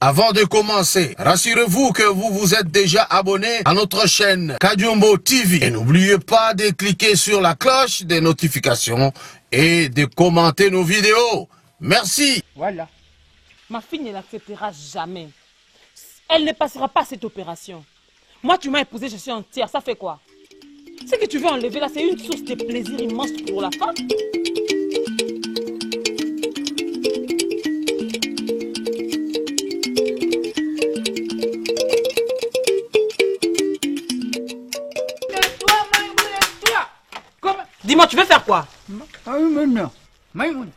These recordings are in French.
Avant de commencer, rassurez-vous que vous vous êtes déjà abonné à notre chaîne Kadiombo TV. Et n'oubliez pas de cliquer sur la cloche des notifications et de commenter nos vidéos. Merci. Voilà. Ma fille ne l'acceptera jamais. Elle ne passera pas cette opération. Moi, tu m'as épousé, je suis entière. Ça fait quoi? Ce que tu veux enlever là, c'est une source de plaisir immense pour la femme. Dis-moi, tu veux faire quoi? Maïmouna. Maïmouna,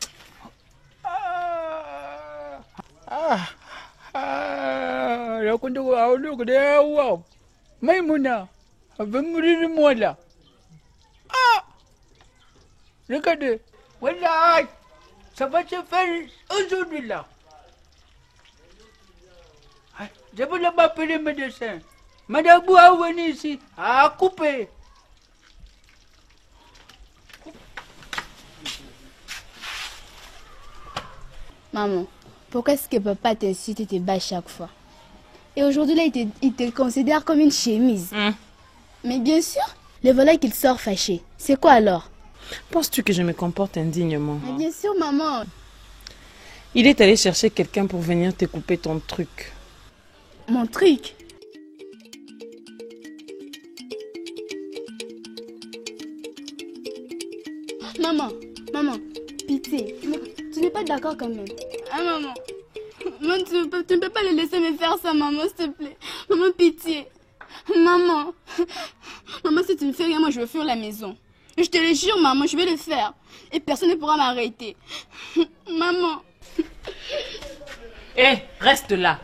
moi là. Regardez, voilà, ça va se faire aujourd'hui là. Je vais m'appeler le médecin. Madame Boua venir ici à couper. Maman, pourquoi est-ce que papa t'incite et te bat chaque fois? Et aujourd'hui, là, il te considère comme une chemise. Mais bien sûr, le voilà qu'il sort fâché. C'est quoi alors? Penses-tu que je me comporte indignement? Mais bien sûr, maman. Il est allé chercher quelqu'un pour venir te couper ton truc. Mon truc? Maman, pitié. Tu n'es pas d'accord quand même. Ah, maman. Maman, tu ne peux pas le laisser me faire ça, maman, s'il te plaît. Maman, pitié. Maman. Maman, si tu ne fais rien, moi, je vais fuir la maison. Je te le jure, maman, je vais le faire. Et personne ne pourra m'arrêter. Maman. Hé, reste là.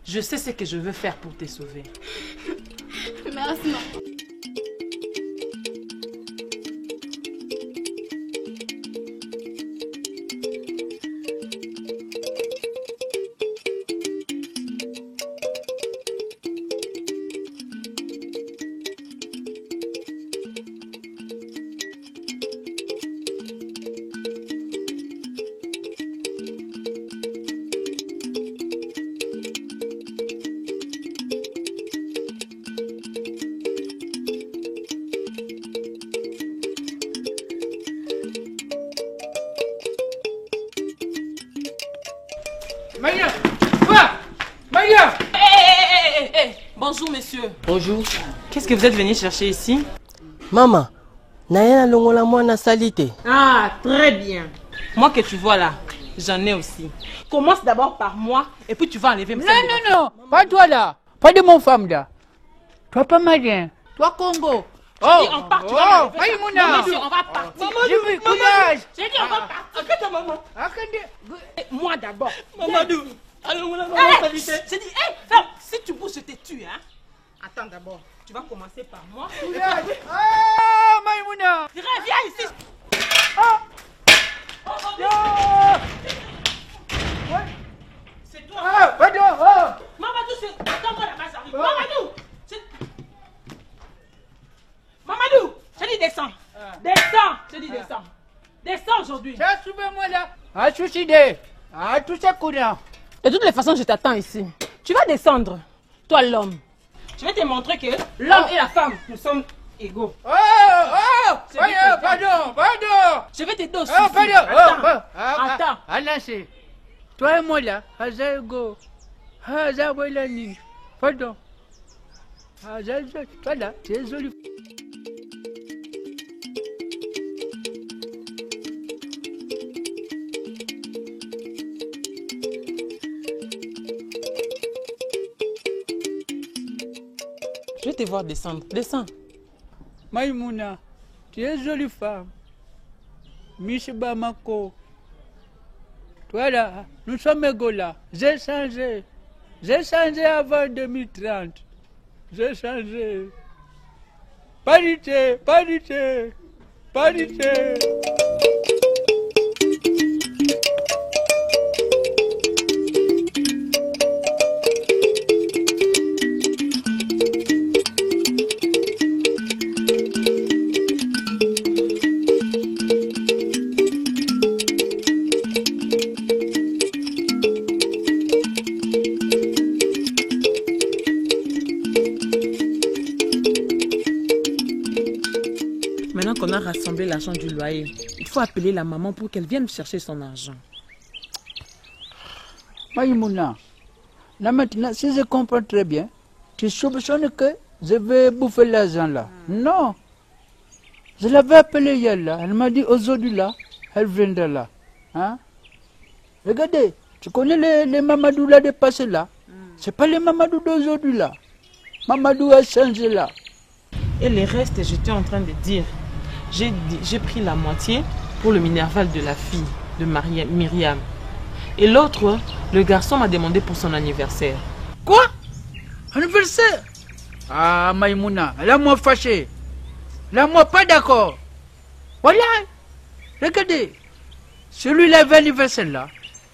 Je sais ce que je veux faire pour te sauver. Merci, maman. Maïa! Quoi? Maïa! Bonjour, monsieur. Bonjour. Qu'est-ce que vous êtes venu chercher ici? Maman, Naya longola mwana salité. Ah, très bien. Moi que tu vois là, j'en ai aussi. Commence d'abord par moi et puis tu vas enlever mes Non, pas toi là. Pas de mon femme là. Toi pas malien. Toi Congo. Dis, on part, tu vas m'enlever. Maïmouna. Non, monsieur, on va partir. Je veux courage. J'ai dit on va partir. Attends, maman. Moi d'abord. Mamadou. Allons, j'ai dit, ferme. Si tu bouges, je te tue, hein. Attends d'abord. Tu vas commencer par moi. Ah, Maïmouna. Viens ici. C'est toi. Mamadou, c'est... Attends, moi là-bas, j'arrive. Mamadou, je dis descends. Descends, je dis descends. Descends aujourd'hui. Ça, souvez-moi là. Ah, suicidé. Ah, tout ça courant. De toutes les façons, je t'attends ici. Tu vas descendre, toi l'homme. Je vais te montrer que l'homme et la femme, nous sommes égaux. Pardon. Je vais t'aider aussi. Attends. Alassé. Toi et moi là, Hazago. Hazawelani. Pardon. Voilà, c'est joli. Je vais te voir descendre. Descends. Maïmouna, tu es jolie femme. Miss Bamako. Voilà, nous sommes égaux là. J'ai changé. J'ai changé avant 2030. J'ai changé. Parité. qu'on a rassemblé l'argent du loyer, il faut appeler la maman pour qu'elle vienne chercher son argent. Maïmouna, là maintenant, si je comprends très bien, tu soupçonnes que je vais bouffer l'argent là. Non. Je l'avais appelée hier là. Elle m'a dit aujourd'hui là, elle viendra là. Hein? Regardez, tu connais les Mamadou là de passé là? C'est pas les Mamadou d'aujourd'hui là. Mamadou a changé là. Et les restes, j'étais en train de dire, j'ai pris la moitié pour le minerval de la fille de Myriam. Et l'autre, le garçon m'a demandé pour son anniversaire. Quoi? Anniversaire? Ah, Maïmouna, là, moi fâché. Là, moi pas d'accord. Voilà. Regardez. Celui-là avait anniversaire là.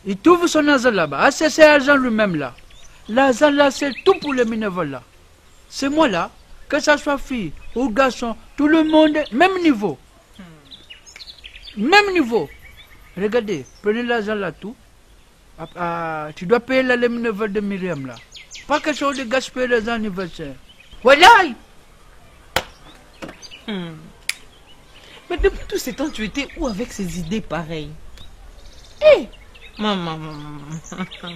Il trouve son argent là-bas. Ah, c'est argent lui-même là. L'argent là, c'est tout pour le minerval là. C'est moi là. Que ça soit fille ou garçon, tout le monde, même niveau. Même niveau. Regardez, prenez l'argent là tout. Tu dois payer la minerval de Myriam là. Pas quelque chose de gaspiller les anniversaires. Voilà. Mais depuis tout ce temps, tu étais où avec ces idées pareilles? Hé, maman.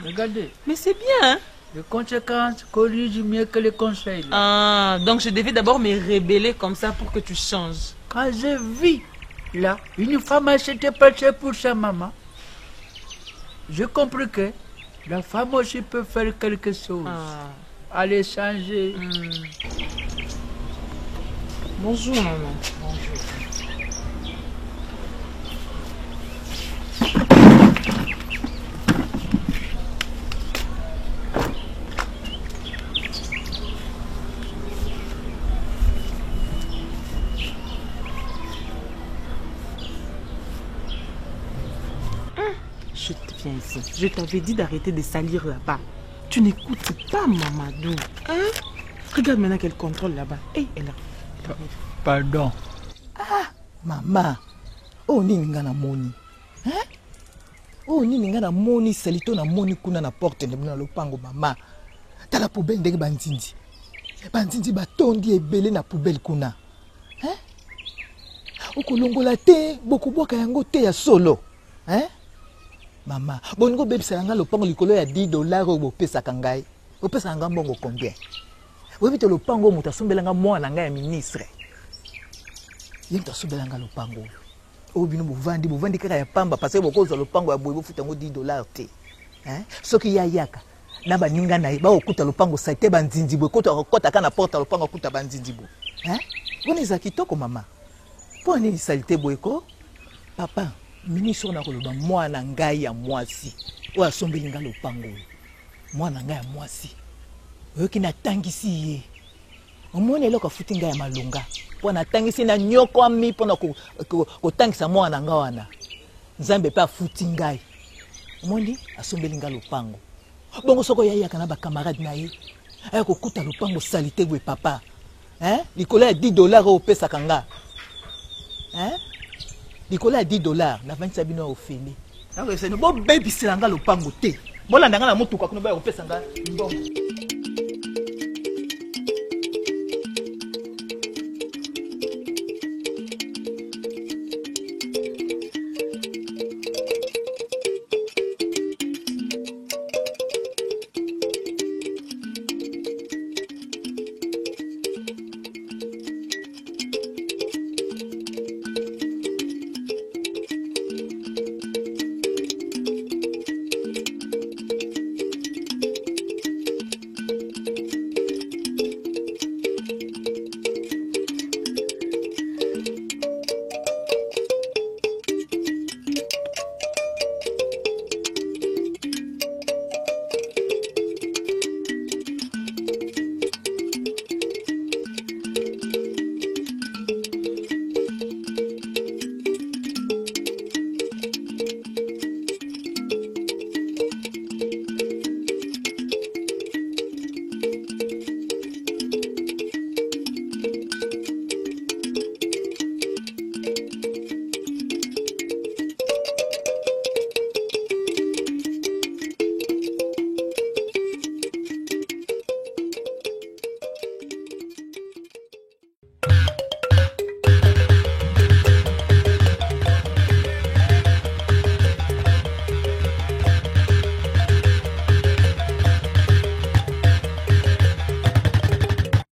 Regardez. Mais c'est bien, hein? Les conséquences corrigent mieux que les conseils. Là. Ah, donc je devais d'abord me rebeller comme ça pour que tu changes. Quand j'ai vu, là, une femme s'était passée pour sa maman, j'ai compris que la femme aussi peut faire quelque chose. Aller changer. Bonjour, maman. Bonjour. Je te viens ici. Je t'avais dit d'arrêter de salir là-bas. Tu n'écoutes pas, Mamadou. Hein? Regarde maintenant qu'elle contrôle là-bas. Hey, elle arrive. Pardon. Ah, maman. Oh, nini nga na moni. Hein? Oh, nini nga na moni salito na moni kuna na porte na lopango mama. Tala poubelle ndenge banzindi. Banzindi batondi ebele na poubelle kuna. Hein? Okolongola te, bokoboka yango te ya solo. Hein? Mama, boningo bebisa nga lopango likolo ya $10 oyo bopesaka ngai. Bopesaka nga mbongo combien? Webite lopango moto asombelanga mwana ngai ya ministre. Ye moto asombelanga lopango. Oyo bino bovandi kaka ya pamba parce que bokozwa lopango ya boye bofuta ngo $10 te. Hein? Soki ya yaka na baninga na ye bakokuta lopango saite banzinzi boye kota kana porta lopango kuta banzinzi boye. Hein? Bona eza kitoko mama. Po nini salite boye ko? Papa, ministre na koloba mwana ngai ya mwasi. Oyo asombeli nga lopango. Mwana ngai ya mwasi. Oyo ki natangisi ye. Omoni eloko afuti ngai ya malonga. Po natangisi na nyoko ami po na kotangisa mwana nga wana. Nzambe pe afuti ngai. Omoni asombeli nga lopango. Bongo soko ya yaka na ba camarade na ye. Aya kokuta lopango salite gwe papa. Hein? Likolo ya $10 opesaka nga. Hein? Likolo ya $10 na vanisa bino ofeli. Na ko esene bo baby silanga lopango te. Bolanda nga na mutuka kuna ba opesa nga mbongo.